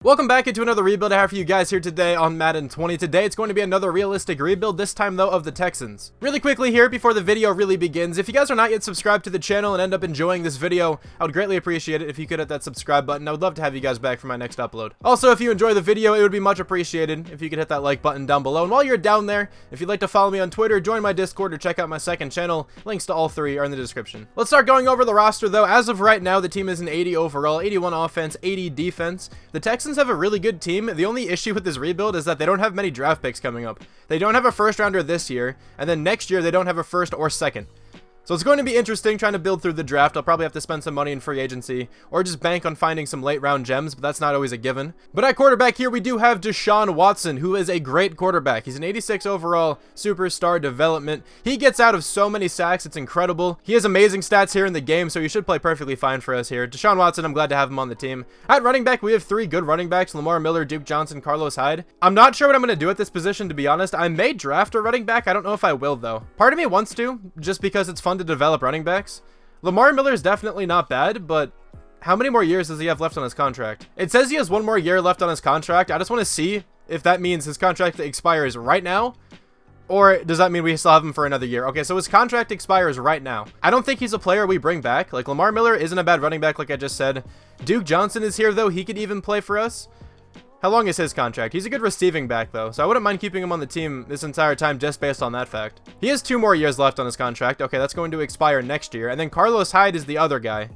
Welcome back into another rebuild I have for you guys here today on Madden 20. Today it's going to be another realistic rebuild, this time though of the Texans. Really quickly here before the video really begins, if you guys are not yet subscribed to the channel and end up enjoying this video, I would greatly appreciate it if you could hit that subscribe button. I would love to have you guys back for my next upload. Also, if you enjoy the video, it would be much appreciated if you could hit that like button down below. And while you're down there, if you'd like to follow me on Twitter, join my Discord, or check out my second channel, links to all three are in the description. Let's start going over the roster though. As of right now, the team is an 80 overall, 81 offense, 80 defense. The Texans have a really good team. The only issue with this rebuild is that they don't have many draft picks coming up. They don't have a first rounder this year, and then next year they don't have a first or second. So it's going to be interesting trying to build through the draft. I'll probably have to spend some money in free agency or just bank on finding some late round gems, but that's not always a given. But at quarterback here, we do have Deshaun Watson, who is a great quarterback. He's an 86 overall superstar development. He gets out of so many sacks. It's incredible. He has amazing stats here in the game, so he should play perfectly fine for us here. Deshaun Watson, I'm glad to have him on the team. At running back, we have three good running backs: Lamar Miller, Duke Johnson, Carlos Hyde. I'm not sure what I'm going to do at this position, to be honest. I may draft a running back. I don't know if I will, though. Part of me wants to, just because it's fun to develop running backs. Lamar Miller is definitely not bad, but how many more years does he have left on his contract? It says he has one more year left on his contract. I just want to see if that means his contract expires right now, or does that mean we still have him for another year? Okay, so his contract expires right now. I don't think he's a player we bring back. Like, Lamar Miller isn't a bad running back, like I just said. Duke Johnson is here, though. He could even play for us. How long is his contract? He's a good receiving back, though, so I wouldn't mind keeping him on the team this entire time just based on that fact. He has 2 more years left on his contract. Okay, that's going to expire next year. And then Carlos Hyde is the other guy.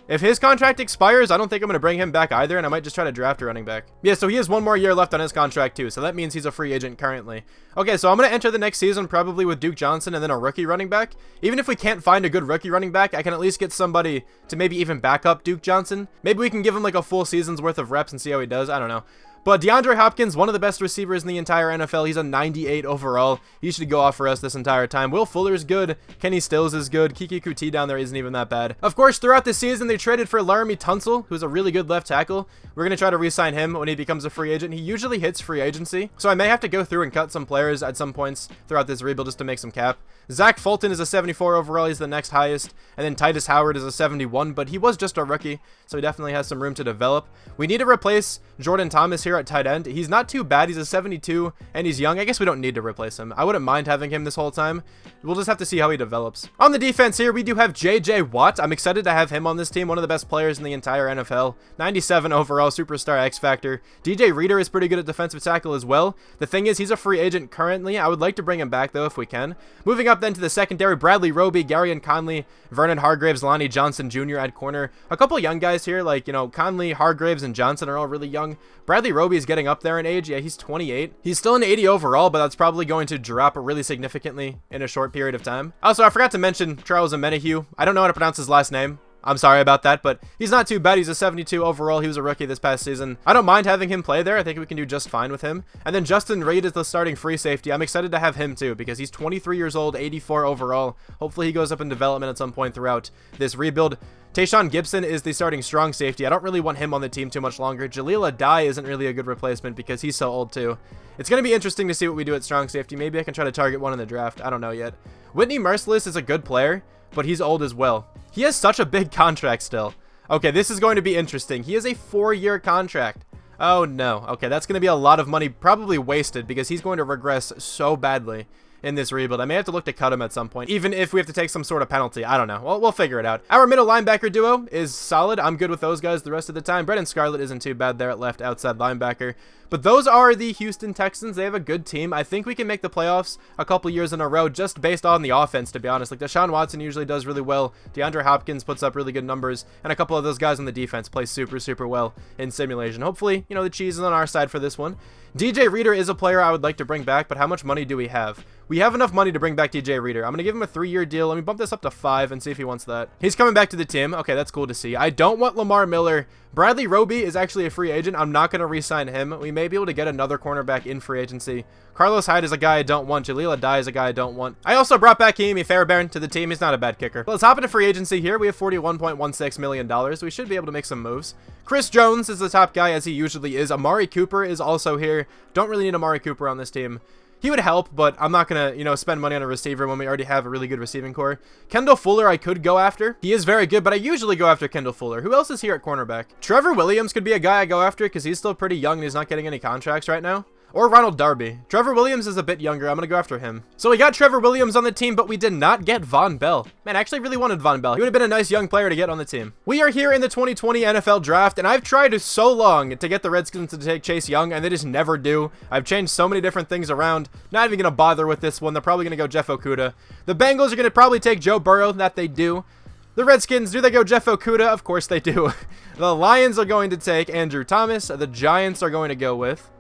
If his contract expires, I don't think I'm going to bring him back either, and I might just try to draft a running back. Yeah, so he has 1 more year left on his contract, too, so that means he's a free agent currently. Okay, so I'm going to enter the next season probably with Duke Johnson and then a rookie running back. Even if we can't find a good rookie running back, I can at least get somebody to maybe even back up Duke Johnson. Maybe we can give him like a full season's worth of reps and see how he does. I don't know. But DeAndre Hopkins, one of the best receivers in the entire NFL. He's a 98 overall. He should go off for us this entire time. Will Fuller's good. Kenny Stills is good. Kiki Kuti down there isn't even that bad. Of course, throughout the season, they traded for Laramie Tunsil, who's a really good left tackle. We're going to try to re-sign him when he becomes a free agent. He usually hits free agency, so I may have to go through and cut some players at some points throughout this rebuild just to make some cap. Zach Fulton is a 74 overall. He's the next highest. And then Titus Howard is a 71, but he was just a rookie, so he definitely has some room to develop. We need to replace Jordan Thomas here at tight end. He's not too bad. He's a 72, and he's young. I guess we don't need to replace him. I wouldn't mind having him this whole time. We'll just have to see how he develops. On the defense here, we do have J.J. Watt. I'm excited to have him on this team. One of the best players in the entire NFL. 97 overall, superstar X Factor. DJ Reader is pretty good at defensive tackle as well. The thing is, he's a free agent currently. I would like to bring him back, though, if we can. Moving up then to the secondary, Bradley Roby, Garyon Conley, Vernon Hargraves, Lonnie Johnson Jr. at corner. A couple young guys here, like, Conley, Hargraves, and Johnson are all really young. Bradley Roby is getting up there in age. Yeah, he's 28. He's still an 80 overall, but that's probably going to drop really significantly in a short period of time. Also, I forgot to mention Charles Omenihu. I don't know how to pronounce his last name. I'm sorry about that, but he's not too bad. He's a 72 overall. He was a rookie this past season. I don't mind having him play there. I think we can do just fine with him. And then Justin Reed is the starting free safety. I'm excited to have him too because he's 23 years old, 84 overall. Hopefully he goes up in development at some point throughout this rebuild. Tayshaun Gibson is the starting strong safety. I don't really want him on the team too much longer. Jaleel Adai isn't really a good replacement because he's so old too. It's going to be interesting to see what we do at strong safety. Maybe I can try to target one in the draft. I don't know yet. Whitney Merciless is a good player, but he's old as well. He has such a big contract still. Okay, this is going to be interesting. He has a 4-year contract. Oh no. Okay, that's going to be a lot of money probably wasted because he's going to regress so badly in this rebuild. I may have to look to cut him at some point, even if we have to take some sort of penalty. I don't know. Well, we'll figure it out. Our middle linebacker duo is solid. I'm good with those guys the rest of the time. Brendan Scarlett isn't too bad there at left outside linebacker. But those are the Houston Texans. They have a good team. I think we can make the playoffs a couple years in a row just based on the offense, to be honest. Like, Deshaun Watson usually does really well. DeAndre Hopkins puts up really good numbers. And a couple of those guys on the defense play super, super well in simulation. Hopefully, the cheese is on our side for this one. DJ Reader is a player I would like to bring back, but how much money do we have? We have enough money to bring back DJ Reader. I'm going to give him a 3-year deal. Let me bump this up to 5 and see if he wants that. He's coming back to the team. Okay, that's cool to see. I don't want Lamar Miller. Bradley Roby is actually a free agent. I'm not going to re-sign him. We may be able to get another cornerback in free agency. Carlos Hyde is a guy I don't want. Jaleel Adai is a guy I don't want. I also brought back Amy Fairbairn to the team. He's not a bad kicker. Let's hop into free agency here. We have $41.16 million. We should be able to make some moves. Chris Jones is the top guy, as he usually is. Amari Cooper is also here. Don't really need Amari Cooper on this team. He would help, but I'm not going to, you know, spend money on a receiver when we already have a really good receiving core. Kendall Fuller I could go after. He is very good, but I usually go after Kendall Fuller. Who else is here at cornerback? Trevor Williams could be a guy I go after because he's still pretty young and he's not getting any contracts right now. Or Ronald Darby. Trevor Williams is a bit younger. I'm going to go after him. So we got Trevor Williams on the team, but we did not get Von Bell. Man, I actually really wanted Von Bell. He would have been a nice young player to get on the team. We are here in the 2020 NFL Draft, and I've tried so long to get the Redskins to take Chase Young, and they just never do. I've changed so many different things around. Not even going to bother with this one. They're probably going to go Jeff Okudah. The Bengals are going to probably take Joe Burrow. That they do. The Redskins, do they go Jeff Okudah? Of course they do. The Lions are going to take Andrew Thomas. The Giants are going to go with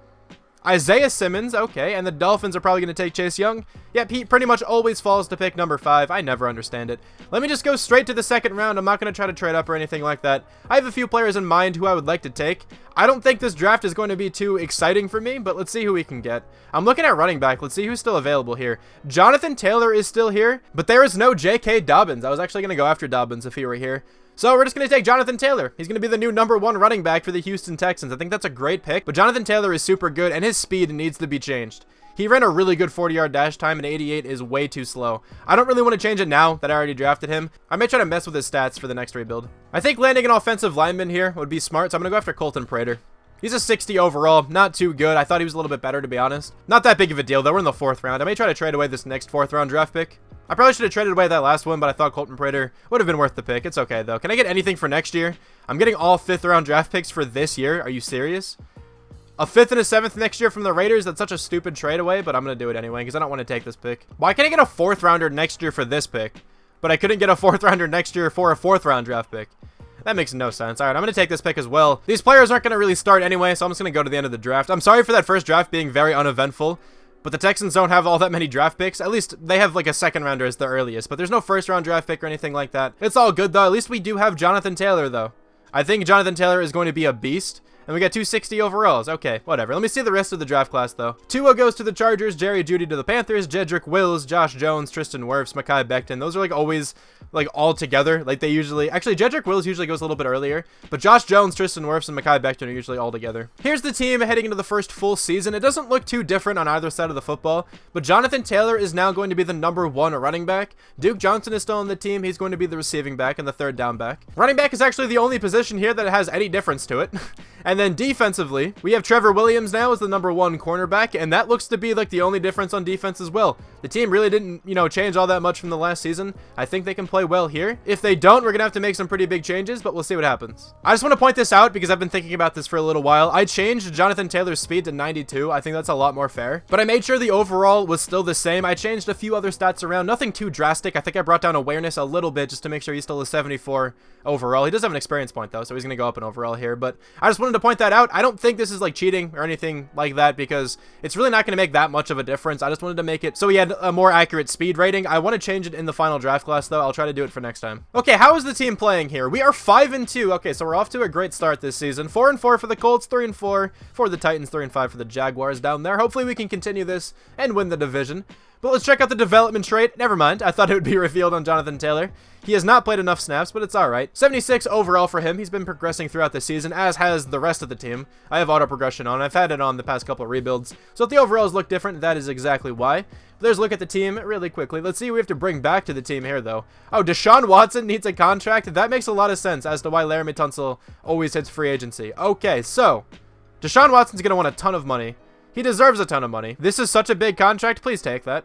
Isaiah Simmons, okay, and the Dolphins are probably going to take Chase Young. Yep, he pretty much always falls to pick number 5. I never understand it. Let me just go straight to the second round. I'm not going to try to trade up or anything like that. I have a few players in mind who I would like to take. I don't think this draft is going to be too exciting for me, but let's see who we can get. I'm looking at running back. Let's see who's still available here. Jonathan Taylor is still here, but there is no J.K. Dobbins. I was actually going to go after Dobbins if he were here. So we're just going to take Jonathan Taylor. He's going to be the new #1 running back for the Houston Texans. I think that's a great pick, but Jonathan Taylor is super good, and his speed needs to be changed. He ran a really good 40-yard dash time, and 88 is way too slow. I don't really want to change it now that I already drafted him. I may try to mess with his stats for the next rebuild. I think landing an offensive lineman here would be smart, so I'm going to go after Colton Prater. He's a 60 overall, not too good. I thought he was a little bit better, to be honest. Not that big of a deal, though. We're in the 4th round. I may try to trade away this next 4th round draft pick. I probably should have traded away that last one, but I thought Colton Prater would have been worth the pick. It's okay, though. Can I get anything for next year? I'm getting all 5th round draft picks for this year. Are you serious? A 5th and a 7th next year from the Raiders? That's such a stupid trade away, but I'm going to do it anyway because I don't want to take this pick. Why can't I get a 4th rounder next year for this pick, but I couldn't get a 4th rounder next year for a 4th round draft pick? That makes no sense. All right, I'm going to take this pick as well. These players aren't going to really start anyway, so I'm just going to go to the end of the draft. I'm sorry for that first draft being very uneventful. But the Texans don't have all that many draft picks. At least they have like a 2nd rounder as the earliest. But there's no 1st round draft pick or anything like that. It's all good though. At least we do have Jonathan Taylor though. I think Jonathan Taylor is going to be a beast. And we got 260 overalls. Okay, whatever. Let me see the rest of the draft class, though. Tua goes to the Chargers, Jerry Jeudy to the Panthers, Jedrick Wills, Josh Jones, Tristan Wirfs, Mekhi Becton. Those are, like, always, like, all together. Like, they usually... Actually, Jedrick Wills usually goes a little bit earlier. But Josh Jones, Tristan Wirfs, and Mekhi Becton are usually all together. Here's the team heading into the first full season. It doesn't look too different on either side of the football. But Jonathan Taylor is now going to be the #1 running back. Duke Johnson is still on the team. He's going to be the receiving back and the 3rd down back. Running back is actually the only position here that has any difference to it. And then defensively, we have Trevor Williams now as the #1 cornerback, and that looks to be like the only difference on defense as well. The team really didn't, you know, change all that much from the last season. I think they can play well here. If they don't, we're going to have to make some pretty big changes, but we'll see what happens. I just want to point this out because I've been thinking about this for a little while. I changed Jonathan Taylor's speed to 92. I think that's a lot more fair, but I made sure the overall was still the same. I changed a few other stats around, nothing too drastic. I think I brought down awareness a little bit just to make sure he's still a 74 overall. He does have an experience point though, so he's going to go up in overall here, but I just wanted to point that out. I don't think this is like cheating or anything like that because it's really not going to make that much of a difference. I just wanted to make it so he had a more accurate speed rating. I want to change it in the final draft class though. I'll try to do it for next time. Okay, how is the team playing here? We are 5-2. Okay, so we're off to a great start this season. 4-4 for the Colts, 3-4 for the Titans, 3-5 for the Jaguars down there. Hopefully we can continue this and win the division. But let's check out the development trait. Never mind. I thought it would be revealed on Jonathan Taylor. He has not played enough snaps, but it's all right. 76 overall for him. He's been progressing throughout the season, as has the rest of the team. I have auto progression on. I've had it on the past couple of rebuilds. So if the overalls look different, that is exactly why. But there's a look at the team really quickly. Let's see who we have to bring back to the team here, though. Oh, Deshaun Watson needs a contract. That makes a lot of sense as to why Laramie Tunsil always hits free agency. Okay, so Deshaun Watson's going to want a ton of money. He deserves a ton of money. This is such a big contract. Please take that.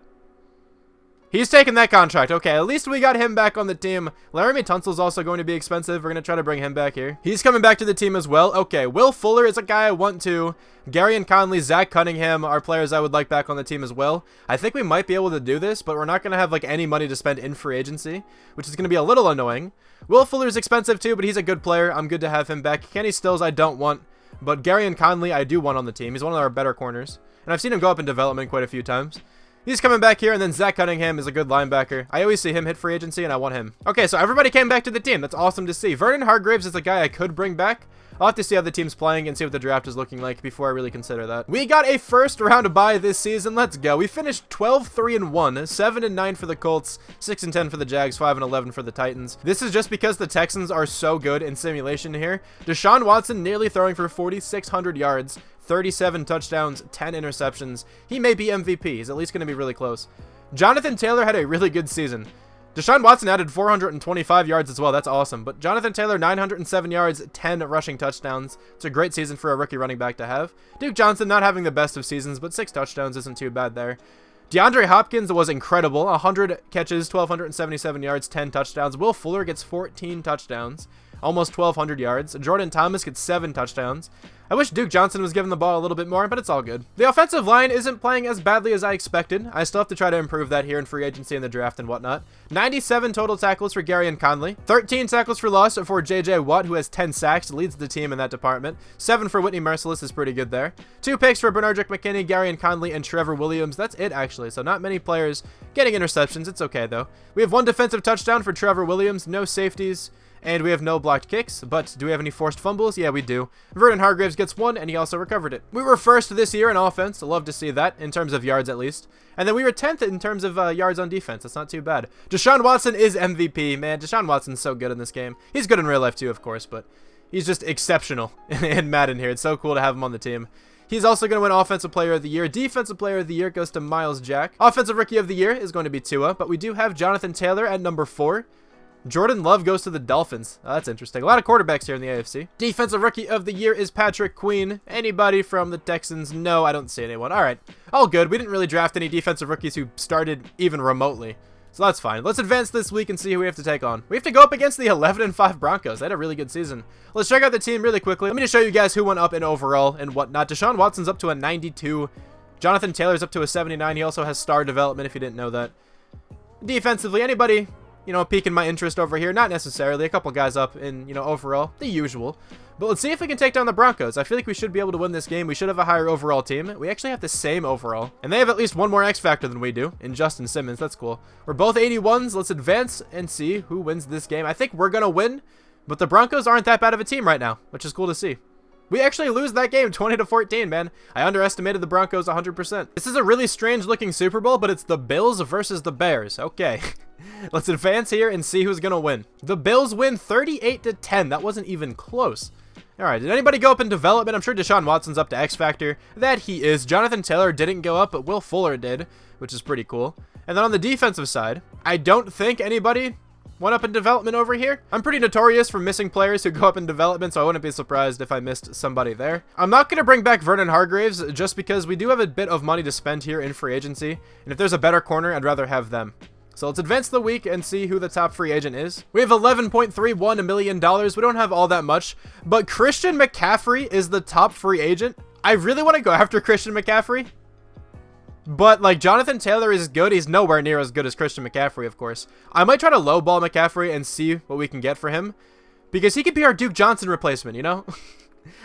He's taking that contract. Okay, at least we got him back on the team. Laramie Tunsil's also going to be expensive. We're going to try to bring him back here. He's coming back to the team as well. Okay, Will Fuller is a guy I want to. Gary and Conley, Zach Cunningham are players I would like back on the team as well. I think we might be able to do this, but we're not going to have like any money to spend in free agency, which is going to be a little annoying. Will Fuller's expensive too, but he's a good player. I'm good to have him back. Kenny Stills I don't want, but Gary and Conley I do want on the team. He's one of our better corners, and I've seen him go up in development quite a few times. He's coming back here, and then Zach Cunningham is a good linebacker. I always see him hit free agency, and I want him. Okay, so everybody came back to the team. That's awesome to see. Vernon Hargreaves is a guy I could bring back. I'll have to see how the team's playing and see what the draft is looking like before I really consider that. We got a first round bye this season. Let's go. We finished 12-3-1, 7-9 for the Colts, 6-10 for the Jags, 5-11 for the Titans. This is just because the Texans are so good in simulation here. Deshaun Watson nearly throwing for 4,600 yards, 37 touchdowns, 10 interceptions. He may be MVP. He's at least going to be really close. Jonathan Taylor had a really good season. Deshaun Watson added 425 yards as well. That's awesome. But Jonathan Taylor, 907 yards, 10 rushing touchdowns. It's a great season for a rookie running back to have. Duke Johnson not having the best of seasons, but 6 touchdowns isn't too bad there. DeAndre Hopkins was incredible. 100 catches, 1,277 yards, 10 touchdowns. Will Fuller gets 14 touchdowns, almost 1,200 yards. Jordan Thomas gets 7 touchdowns. I wish Duke Johnson was given the ball a little bit more, but it's all good. The offensive line isn't playing as badly as I expected. I still have to try to improve that here in free agency and the draft and whatnot. 97 total tackles for Gary and Conley. 13 tackles for loss for J.J. Watt, who has 10 sacks, leads the team in that department. 7 for Whitney Merciless is pretty good there. 2 picks for Bernardrick McKinney, Gary and Conley, and Trevor Williams. That's it, actually. So not many players getting interceptions. It's okay, though. We have 1 defensive touchdown for Trevor Williams, no safeties. And we have no blocked kicks, but do we have any forced fumbles? Yeah, we do. Vernon Hargreaves gets 1, and he also recovered it. We were first this year in offense. I love to see that, in terms of yards at least. And then we were 10th in terms of yards on defense. That's not too bad. Deshaun Watson is MVP. Man, Deshaun Watson's so good in this game. He's good in real life too, of course, but he's just exceptional in Madden here. It's so cool to have him on the team. He's also going to win Offensive Player of the Year. Defensive Player of the Year goes to Miles Jack. Offensive Rookie of the Year is going to be Tua, but we do have Jonathan Taylor at number 4. Jordan Love goes to the Dolphins. Oh, that's interesting. A lot of quarterbacks here in the AFC. Defensive Rookie of the Year is Patrick Queen. Anybody from the Texans? No, I don't see anyone. All right. All good. We didn't really draft any defensive rookies who started even remotely. So that's fine. Let's advance this week and see who we have to take on. We have to go up against the 11-5 Broncos. They had a really good season. Let's check out the team really quickly. Let me just show you guys who went up in overall and whatnot. Deshaun Watson's up to a 92. Jonathan Taylor's up to a 79. He also has star development, if you didn't know that. Defensively, anybody, you know, piquing my interest over here? Not necessarily. A couple guys up in, you know, overall. The usual. But let's see if we can take down the Broncos. I feel like we should be able to win this game. We should have a higher overall team. We actually have the same overall. And they have at least one more X factor than we do in Justin Simmons. That's cool. We're both 81s. Let's advance and see who wins this game. I think we're going to win, but the Broncos aren't that bad of a team right now, which is cool to see. We actually lose that game 20-14, man. I underestimated the Broncos 100%. This is a really strange looking Super Bowl, but it's the Bills versus the Bears. Okay. Let's advance here and see who's going to win. The Bills win 38-10. That wasn't even close. All right, did anybody go up in development? I'm sure Deshaun Watson's up to X Factor. That he is. Jonathan Taylor didn't go up, but Will Fuller did, which is pretty cool. And then on the defensive side, I don't think anybody went up in development over here. I'm pretty notorious for missing players who go up in development, so I wouldn't be surprised if I missed somebody there. I'm not going to bring back Vernon Hargreaves just because we do have a bit of money to spend here in free agency, and if there's a better corner, I'd rather have them. So let's advance the week and see who the top free agent is. We have $11.31 million. We don't have all that much, but Christian McCaffrey is the top free agent. I really want to go after Christian McCaffrey, but like Jonathan Taylor is good. He's nowhere near as good as Christian McCaffrey, of course. I might try to lowball McCaffrey and see what we can get for him because he could be our Duke Johnson replacement, you know?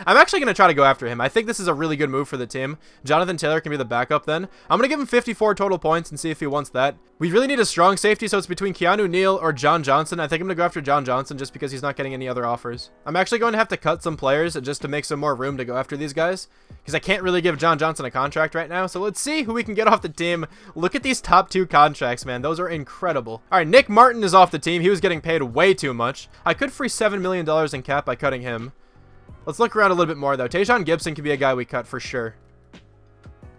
I'm actually going to try to go after him. I think this is a really good move for the team. Jonathan Taylor can be the backup then. I'm going to give him 54 total points and see if he wants that. We really need a strong safety, so it's between Keanu Neal or John Johnson. I think I'm going to go after John Johnson just because he's not getting any other offers. I'm actually going to have to cut some players just to make some more room to go after these guys because I can't really give John Johnson a contract right now. So let's see who we can get off the team. Look at these top 2 contracts, man. Those are incredible. All right, Nick Martin is off the team. He was getting paid way too much. I could free $7 million in cap by cutting him. Let's look around a little bit more, though. Tayshaun Gibson could be a guy we cut for sure.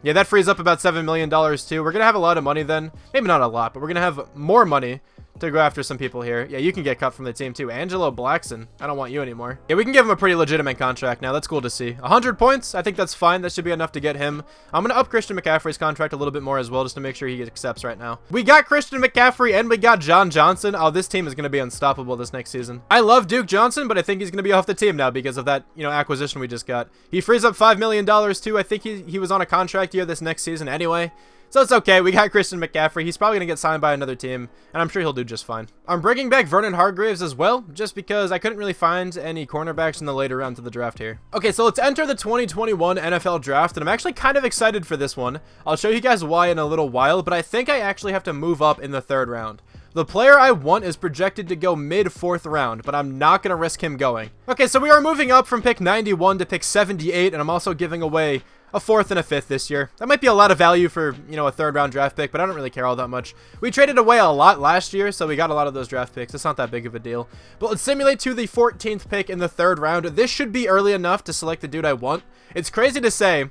Yeah, that frees up about $7 million, too. We're going to have a lot of money then. Maybe not a lot, but we're going to have more money to go after some people here. Yeah, you can get cut from the team, too. Angelo Blackson. I don't want you anymore. Yeah, we can give him a pretty legitimate contract now. That's cool to see. 100 points. I think that's fine. That should be enough to get him. I'm going to up Christian McCaffrey's contract a little bit more as well, just to make sure he accepts right now. We got Christian McCaffrey and we got John Johnson. Oh, this team is going to be unstoppable this next season. I love Duke Johnson, but I think he's going to be off the team now because of that, you know, acquisition we just got. He frees up $5 million, too. I think he was on a contract year this next season anyway. So it's okay. We got Christian McCaffrey. He's probably going to get signed by another team, and I'm sure he'll do just fine. I'm bringing back Vernon Hargreaves as well, just because I couldn't really find any cornerbacks in the later rounds of the draft here. Okay, so let's enter the 2021 NFL Draft, and I'm actually kind of excited for this one. I'll show you guys why in a little while, but I think I actually have to move up in the 3rd round. The player I want is projected to go mid 4th round, but I'm not going to risk him going. Okay, so we are moving up from pick 91 to pick 78, and I'm also giving away a 4th and a 5th this year. That might be a lot of value for, you know, a 3rd round draft pick, but I don't really care all that much. We traded away a lot last year, so we got a lot of those draft picks. It's not that big of a deal. But let's simulate to the 14th pick in the 3rd round. This should be early enough to select the dude I want. It's crazy to say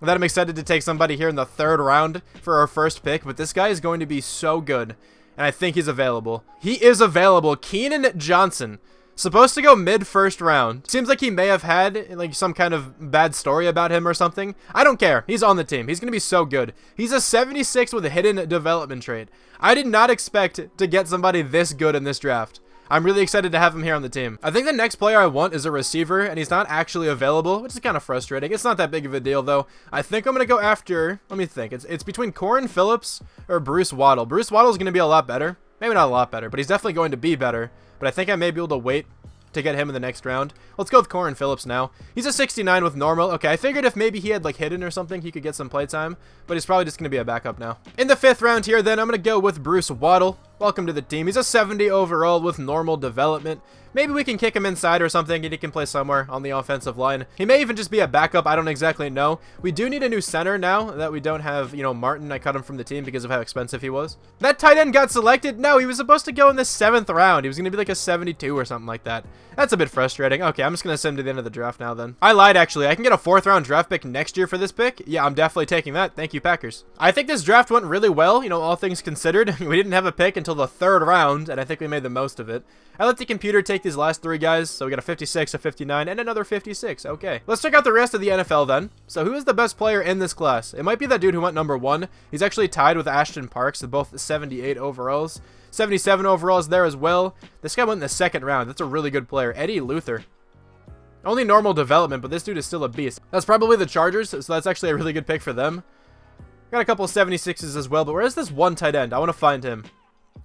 that I'm excited to take somebody here in the 3rd round for our first pick, but this guy is going to be so good, and I think he's available. He is available. Keenan Johnson. Supposed to go mid 1st round. Seems like he may have had like some kind of bad story about him or something. I don't care. He's on the team. He's going to be so good. He's a 76 with a hidden development trait. I did not expect to get somebody this good in this draft. I'm really excited to have him here on the team. I think the next player I want is a receiver, and he's not actually available, which is kind of frustrating. It's not that big of a deal, though. I think I'm going to go after, let me think. It's between Corin Phillips or Bruce Waddle. Bruce Waddle is going to be a lot better. Maybe not a lot better, but he's definitely going to be better. But I think I may be able to wait to get him in the next round. Let's go with Corin Phillips now. He's a 69 with normal. Okay, I figured if maybe he had like hidden or something, he could get some play time, but he's probably just going to be a backup now. In the 5th round here, then, I'm going to go with Bruce Waddle. Welcome to the team. He's a 70 overall with normal development. Maybe we can kick him inside or something and he can play somewhere on the offensive line. He may even just be a backup. I don't exactly know. We do need a new center now that we don't have, you know, Martin. I cut him from the team because of how expensive he was. That tight end got selected. No, he was supposed to go in the 7th round. He was going to be like a 72 or something like that. That's a bit frustrating. Okay, I'm just going to send him to the end of the draft now then. I lied, actually. I can get a 4th round draft pick next year for this pick. Yeah, I'm definitely taking that. Thank you, Packers. I think this draft went really well, you know, all things considered. We didn't have a pick until the 3rd round, and I think we made the most of it. I let the computer take these last 3 guys, so we got a 56, a 59, and another 56. Okay, let's check out the rest of the NFL then. So who is the best player in this class? It might be that dude who went number 1. He's actually tied with Ashton Parks, both 78 overalls. 77 overalls there as well. This guy went in the 2nd round. That's a really good player. Eddie Luther. Only normal development, but this dude is still a beast. That's probably the Chargers, so that's actually a really good pick for them. Got a couple of 76s as well, but where is this one tight end? I want to find him.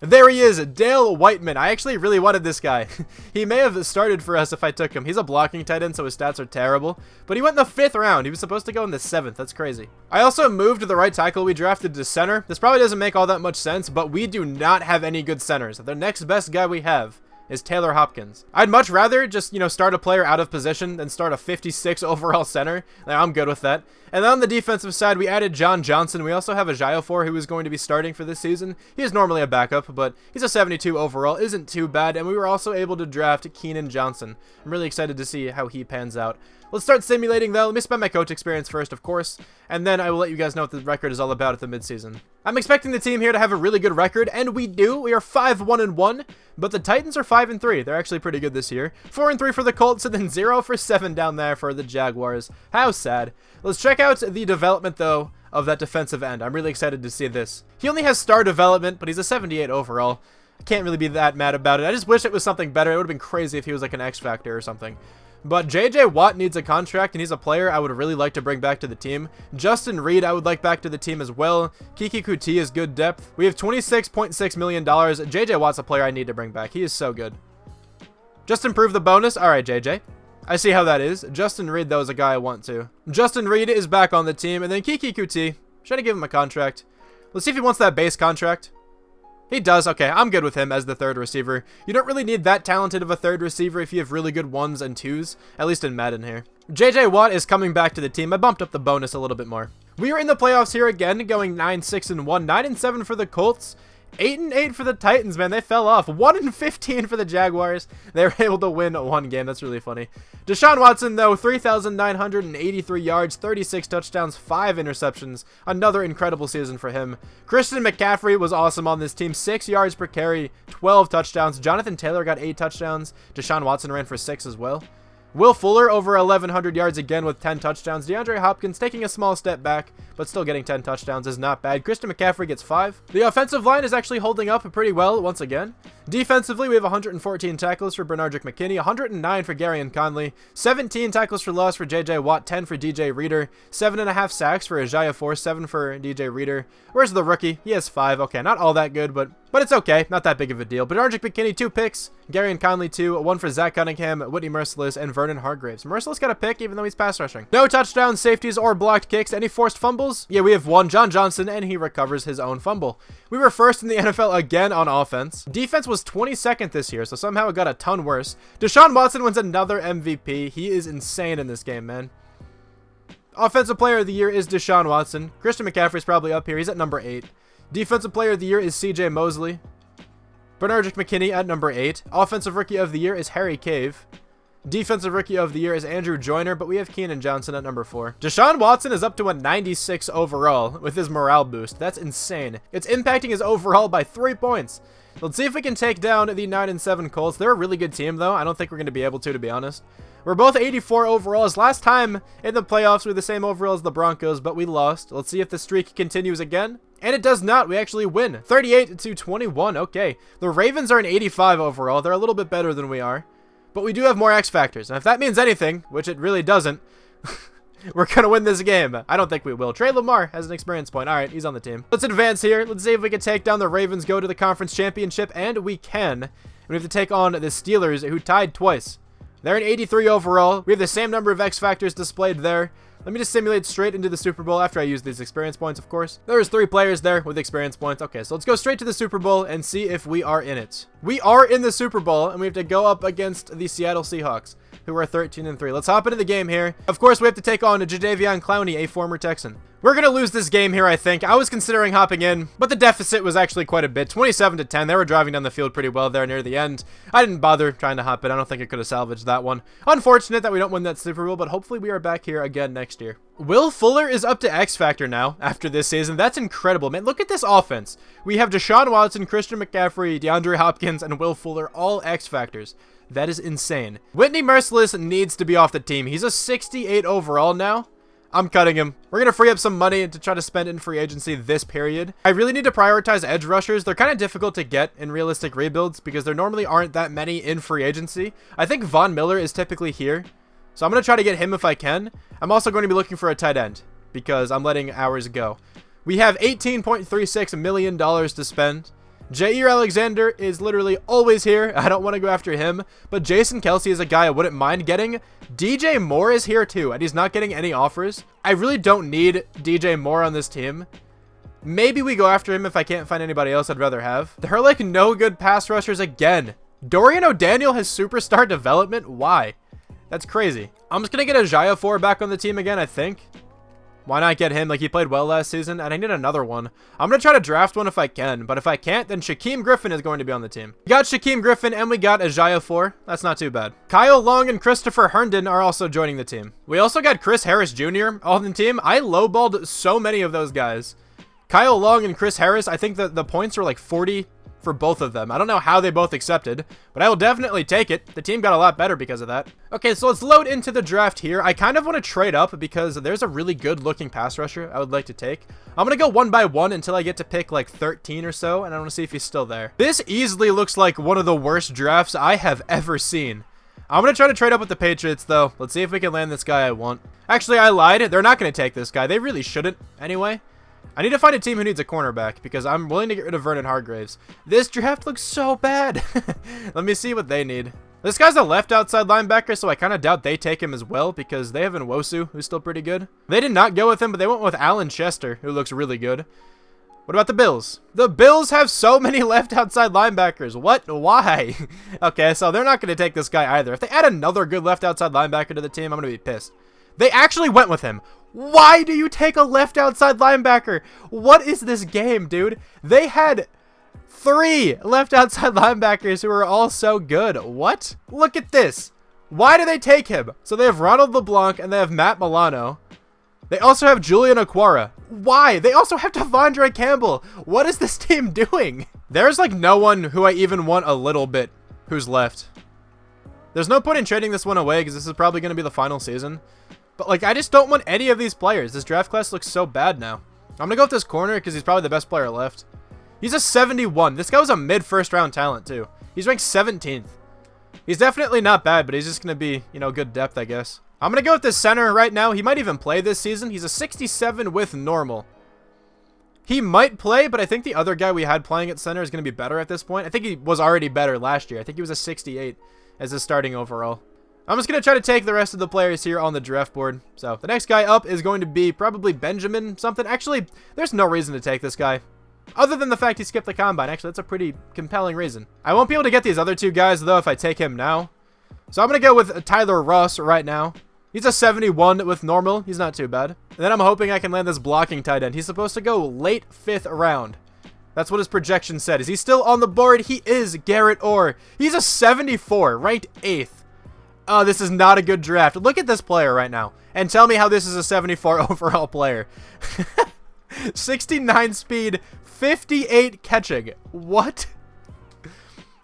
There he is, Dale Whiteman. I actually really wanted this guy. He may have started for us if I took him. He's a blocking tight end, so his stats are terrible. But he went in the 5th round. He was supposed to go in the 7th. That's crazy. I also moved the right tackle we drafted to center. This probably doesn't make all that much sense, but we do not have any good centers. The next best guy we have is Taylor Hopkins. I'd much rather just, you know, start a player out of position than start a 56 overall center. I'm good with that. And then on the defensive side, we added John Johnson. We also have a Jaiofor who is going to be starting for this season. He is normally a backup, but he's a 72 overall. Isn't too bad. And we were also able to draft Keenan Johnson. I'm really excited to see how he pans out. Let's start simulating, though. Let me spend my coach experience first, of course, and then I will let you guys know what the record is all about at the midseason. I'm expecting the team here to have a really good record, and we do. We are 5-1-1, but the Titans are 5-3. They're actually pretty good this year. 4-3 for the Colts, and then 0-7 down there for the Jaguars. How sad. Let's check out the development, though, of that defensive end. I'm really excited to see this. He only has star development, but he's a 78 overall. I can't really be that mad about it. I just wish it was something better. It would have been crazy if he was like an X Factor or something. But J.J. Watt needs a contract, and he's a player I would really like to bring back to the team. Justin Reed I would like back to the team as well. Kiki Kuti is good depth. We have $26.6 million. J.J. Watt's a player I need to bring back. He is so good. Just improve the bonus. All right, J.J. I see how that is. Justin Reed, though, is a guy I want to. Justin Reed is back on the team, and then Kiki Kuti. Should I give him a contract? Let's see if he wants that base contract. He does. Okay, I'm good with him as the 3rd receiver. You don't really need that talented of a 3rd receiver if you have really good 1s and 2s, at least in Madden here. J.J. Watt is coming back to the team. I bumped up the bonus a little bit more. We are in the playoffs here again, going 9-6-1, 9-7 for the Colts. 8-8 for the Titans, man. They fell off. 1-15 for the Jaguars. They were able to win 1 game. That's really funny. Deshaun Watson, though, 3,983 yards, 36 touchdowns, 5 interceptions. Another incredible season for him. Christian McCaffrey was awesome on this team. 6 yards per carry, 12 touchdowns. Jonathan Taylor got 8 touchdowns. Deshaun Watson ran for 6 as well. Will Fuller over 1,100 yards again with 10 touchdowns. DeAndre Hopkins taking a small step back, but still getting 10 touchdowns is not bad. Christian McCaffrey gets 5. The offensive line is actually holding up pretty well once again. Defensively, we have 114 tackles for Bernardrick McKinney, 109 for Garyon Conley, 17 tackles for loss for JJ Watt, 10 for DJ Reader, 7.5 sacks for Ejiofor, 7 for DJ Reader. Where's the rookie? He has 5. Okay, not all that good, but it's okay. Not that big of a deal. Bernardrick McKinney, 2 picks. Garyon Conley, 2. 1 for Zach Cunningham, Whitney Merciless, and Vernon Hargraves. Merciless got a pick, even though he's pass rushing. No touchdowns, safeties, or blocked kicks. Any forced fumbles? Yeah, we have 1, John Johnson, and he recovers his own fumble. We were first in the NFL again on offense. Defense was 22nd this year, so somehow it got a ton worse. Deshaun Watson wins another MVP. He is insane in this game, man. Offensive Player of the Year is Deshaun Watson. Christian McCaffrey's probably up here. He's at number 8. Defensive Player of the Year is CJ Mosley. Bernardrick McKinney at number 8. Offensive Rookie of the Year is Harry Cave. Defensive Rookie of the Year is Andrew Joyner, but we have Keenan Johnson at number 4. Deshaun Watson is up to a 96 overall with his morale boost. That's insane. It's impacting his overall by 3 points. Let's see if we can take down the 9-7 Colts. They're a really good team, though. I don't think we're going to be able to be honest. We're both 84 overalls. Last time in the playoffs, we were the same overall as the Broncos, but we lost. Let's see if the streak continues again. And it does not. We actually win. 38-21. Okay. The Ravens are an 85 overall. They're a little bit better than we are. But we do have more X factors. And if that means anything, which it really doesn't, we're going to win this game. I don't think we will. Trey Lamar has an experience point. All right, he's on the team. Let's advance here. Let's see if we can take down the Ravens, go to the conference championship, and we can. And we have to take on the Steelers, who tied twice. They're an 83 overall. We have the same number of X factors displayed there. Let me just simulate straight into the Super Bowl after I use these experience points, of course. There's 3 players there with experience points. Okay, so let's go straight to the Super Bowl and see if we are in it. We are in the Super Bowl, and we have to go up against the Seattle Seahawks, who are 13-3. Let's hop into the game here. Of course, we have to take on Jadeveon Clowney, a former Texan. We're going to lose this game here, I think. I was considering hopping in, but the deficit was actually quite a bit. 27-10. They were driving down the field pretty well there near the end. I didn't bother trying to hop in. I don't think I could have salvaged that one. Unfortunate that we don't win that Super Bowl, but hopefully we are back here again next year. Will Fuller is up to X Factor now after this season. That's incredible, man. Look at this offense. We have Deshaun Watson, Christian McCaffrey, DeAndre Hopkins, and Will Fuller, all X Factors. That is insane. Whitney Merciless needs to be off the team. He's a 68 overall now. I'm cutting him. We're going to free up some money to try to spend in free agency this period. I really need to prioritize edge rushers. They're kind of difficult to get in realistic rebuilds because there normally aren't that many in free agency. I think Von Miller is typically here, so I'm going to try to get him if I can. I'm also going to be looking for a tight end because I'm letting hours go. We have $18.36 million to spend. Jair Alexander is literally always here. I don't want to go after him, but Jason Kelce is a guy I wouldn't mind getting. DJ Moore is here too, and he's not getting any offers. I really don't need DJ Moore on this team. Maybe we go after him if I can't find anybody else I'd rather have. There are like no good pass rushers again. Dorian O'Daniel has superstar development. Why? That's crazy. I'm just going to get Ejiofor back on the team again, I think. Why not get him? Like, he played well last season, and I need another one. I'm going to try to draft one if I can, but if I can't, then Shaquem Griffin is going to be on the team. We got Shaquem Griffin, and we got Ejiofor. That's not too bad. Kyle Long and Christopher Herndon are also joining the team. We also got Chris Harris Jr. on the team. I lowballed so many of those guys. Kyle Long and Chris Harris, I think that the points were like 40 for both of them. I don't know how they both accepted, but I will definitely take it. The team got a lot better because of that. Okay, so let's load into the draft here. I kind of want to trade up because there's a really good looking pass rusher I would like to take. I'm going to go one by one until I get to pick like 13 or so, and I want to see if he's still there. This easily looks like one of the worst drafts I have ever seen. I'm going to try to trade up with the Patriots, though. Let's see if we can land this guy I want. Actually, I lied. They're not going to take this guy. They really shouldn't anyway. I need to find a team who needs a cornerback because I'm willing to get rid of Vernon Hargraves. This draft looks so bad. Let me see what they need. This guy's a left outside linebacker, so I kind of doubt they take him as well because they have Nwosu, who's still pretty good. They did not go with him, but they went with Alan Chester, who looks really good. What about the Bills? The Bills have so many left outside linebackers. What? Why? Okay, so they're not going to take this guy either. If they add another good left outside linebacker to the team, I'm going to be pissed. They actually went with him. Why do you take a left outside linebacker? What is this game, dude? They had 3 left outside linebackers who are all so good. What? Look at this. Why do they take him? So they have Ronald LeBlanc and they have Matt Milano. They also have Julian Okwara. Why? They also have Devondre Campbell. What is this team doing? There's like no one who I even want a little bit who's left. There's no point in trading this one away because this is probably going to be the final season. But, like, I just don't want any of these players. This draft class looks so bad now. I'm going to go with this corner because he's probably the best player left. He's a 71. This guy was a mid-first round talent, too. He's ranked 17th. He's definitely not bad, but he's just going to be, you know, good depth, I guess. I'm going to go with this center right now. He might even play this season. He's a 67 with normal. He might play, but I think the other guy we had playing at center is going to be better at this point. I think he was already better last year. I think he was a 68 as his starting overall. I'm just going to try to take the rest of the players here on the draft board. So the next guy up is going to be probably Benjamin something. Actually, there's no reason to take this guy, other than the fact he skipped the combine. Actually, that's a pretty compelling reason. I won't be able to get these other two guys, though, if I take him now. So I'm going to go with Tyler Ross right now. He's a 71 with normal. He's not too bad. And then I'm hoping I can land this blocking tight end. He's supposed to go late 5th round. That's what his projection said. Is he still on the board? He is. Garrett Orr. He's a 74, ranked 8th. Oh, this is not a good draft. Look at this player right now. And tell me how this is a 74 overall player. 69 speed, 58 catching. What?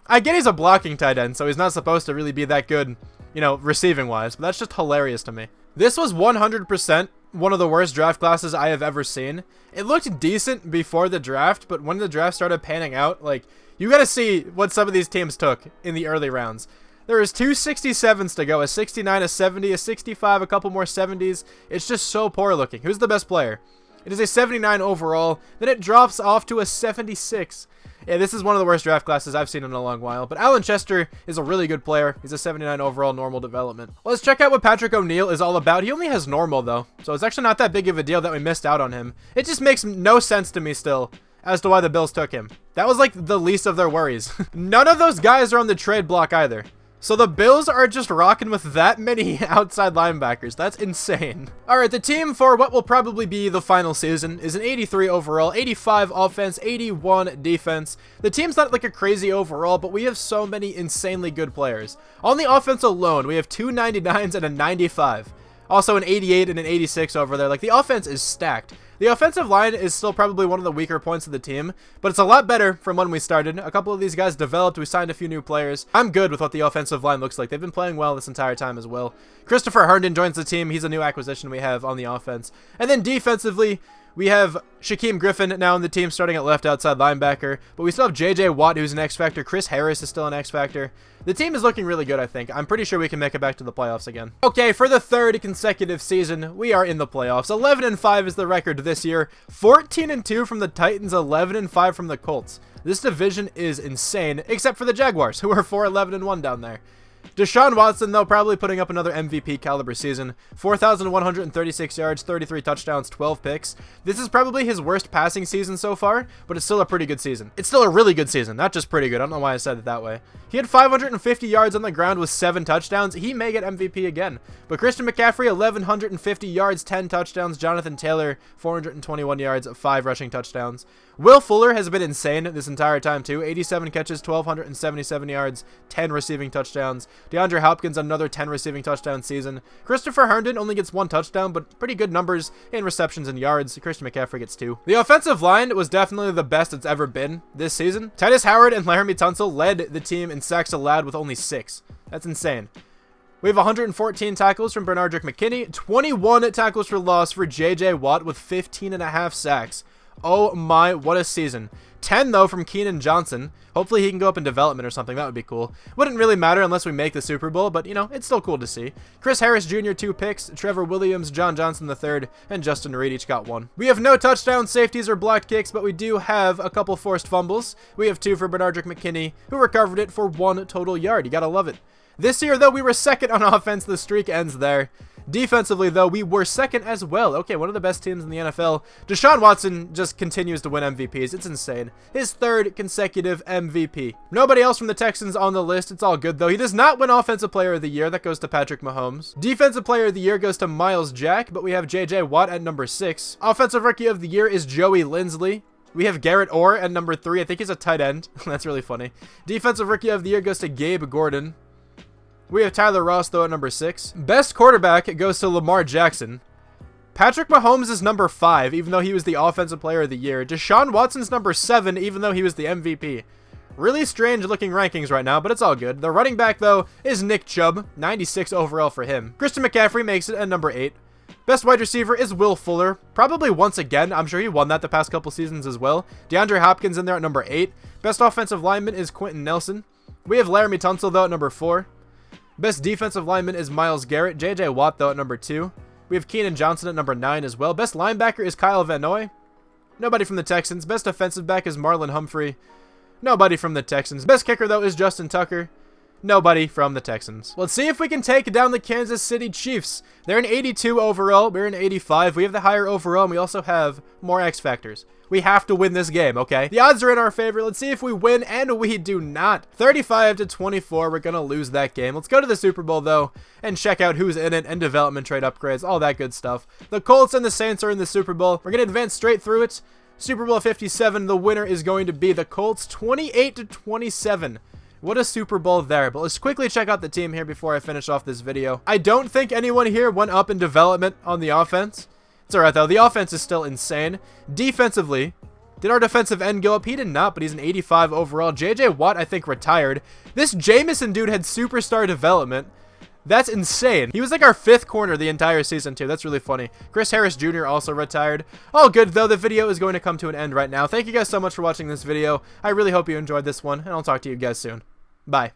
I get he's a blocking tight end, so he's not supposed to really be that good, you know, receiving-wise. But that's just hilarious to me. This was 100% one of the worst draft classes I have ever seen. It looked decent before the draft, but when the draft started panning out, like, you gotta see what some of these teams took in the early rounds. There is 2 67s to go, a 69, a 70, a 65, a couple more 70s. It's just so poor looking. Who's the best player? It is a 79 overall. Then it drops off to a 76. Yeah, this is one of the worst draft classes I've seen in a long while. But Alan Chester is a really good player. He's a 79 overall normal development. Let's check out what Patrick O'Neal is all about. He only has normal, though. So it's actually not that big of a deal that we missed out on him. It just makes no sense to me still as to why the Bills took him. That was like the least of their worries. None of those guys are on the trade block either. So the Bills are just rocking with that many outside linebackers. That's insane. All right, the team for what will probably be the final season is an 83 overall, 85 offense, 81 defense. The team's not like a crazy overall, but we have so many insanely good players. On the offense alone, we have 2 99s and a 95. Also an 88 and an 86 over there. Like, the offense is stacked. The offensive line is still probably one of the weaker points of the team, but it's a lot better from when we started. A couple of these guys developed. We signed a few new players. I'm good with what the offensive line looks like. They've been playing well this entire time as well. Christopher Herndon joins the team. He's a new acquisition we have on the offense. And then defensively, we have Shaquem Griffin now in the team starting at left outside linebacker, but we still have J.J. Watt, who's an X-Factor. Chris Harris is still an X-Factor. The team is looking really good, I think. I'm pretty sure we can make it back to the playoffs again. Okay, for the 3rd consecutive season, we are in the playoffs. 11-5 is the record this year. 14-2 from the Titans, 11-5 from the Colts. This division is insane, except for the Jaguars, who are 4-11-1 down there. Deshaun Watson, though, probably putting up another MVP caliber season. 4,136 yards, 33 touchdowns, 12 picks. This is probably his worst passing season so far, but it's still a pretty good season. It's still a really good season, not just pretty good. I don't know why I said it that way. He had 550 yards on the ground with 7 touchdowns. He may get MVP again. But Christian McCaffrey, 1,150 yards, 10 touchdowns. Jonathan Taylor, 421 yards, 5 rushing touchdowns. Will Fuller has been insane this entire time, too. 87 catches, 1,277 yards, 10 receiving touchdowns. DeAndre Hopkins, another 10 receiving touchdown season. Christopher Herndon only gets 1 touchdown, but pretty good numbers in receptions and yards. Christian McCaffrey gets 2. The offensive line was definitely the best it's ever been this season. Titus Howard and Laramie Tunsil led the team in sacks allowed with only 6. That's insane. We have 114 tackles from Bernardrick McKinney, 21 tackles for loss for J.J. Watt with 15.5 sacks. Oh my, what a season. 10, though, from Keenan Johnson. Hopefully he can go up in development or something. That would be cool. Wouldn't really matter unless we make the Super Bowl, but, you know, it's still cool to see. Chris Harris Jr., 2 picks. Trevor Williams, John Johnson III, and Justin Reed each got 1. We have no touchdowns, safeties, or blocked kicks, but we do have a couple forced fumbles. We have 2 for Bernardrick McKinney, who recovered it for 1 total yard. You gotta love it. This year, though, we were second on offense. The streak ends there. Defensively, though, we were second as well. Okay, one of the best teams in the NFL. Deshaun Watson just continues to win MVPs. It's insane. His 3rd consecutive MVP. Nobody else from the Texans on the list. It's all good, though. He does not win Offensive Player of the Year. That goes to Patrick Mahomes. Defensive Player of the Year goes to Myles Jack, but we have J.J. Watt at number 6. Offensive Rookie of the Year is Joey Linsley. We have Garrett Orr at number 3. I think he's a tight end. That's really funny. Defensive Rookie of the Year goes to Gabe Gordon. We have Tyler Ross, though, at number 6. Best quarterback goes to Lamar Jackson. Patrick Mahomes is number 5, even though he was the Offensive Player of the Year. Deshaun Watson's number 7, even though he was the MVP. Really strange-looking rankings right now, but it's all good. The running back, though, is Nick Chubb. 96 overall for him. Christian McCaffrey makes it at number 8. Best wide receiver is Will Fuller. Probably once again. I'm sure he won that the past couple seasons as well. DeAndre Hopkins in there at number 8. Best offensive lineman is Quentin Nelson. We have Laramie Tunsil, though, at number 4. Best defensive lineman is Myles Garrett. J.J. Watt, though, at number 2. We have Keenan Johnson at number 9 as well. Best linebacker is Kyle Van Noy. Nobody from the Texans. Best defensive back is Marlon Humphrey. Nobody from the Texans. Best kicker, though, is Justin Tucker. Nobody from the Texans. Let's see if we can take down the Kansas City Chiefs. They're an 82 overall. We're an 85. We have the higher overall, and we also have more X factors. We have to win this game, okay? The odds are in our favor. Let's see if we win, and we do not. 35-24. We're going to lose that game. Let's go to the Super Bowl, though, and check out who's in it and development trade upgrades, all that good stuff. The Colts and the Saints are in the Super Bowl. We're going to advance straight through it. Super Bowl 57, the winner is going to be the Colts, 28-27. What a Super Bowl there. But let's quickly check out the team here before I finish off this video. I don't think anyone here went up in development on the offense. It's alright, though. The offense is still insane. Defensively, did our defensive end go up? He did not, but he's an 85 overall. J.J. Watt, I think, retired. This Jameson dude had superstar development. That's insane. He was like our 5th corner the entire season, too. That's really funny. Chris Harris Jr. also retired. All good, though. The video is going to come to an end right now. Thank you guys so much for watching this video. I really hope you enjoyed this one, and I'll talk to you guys soon. Bye.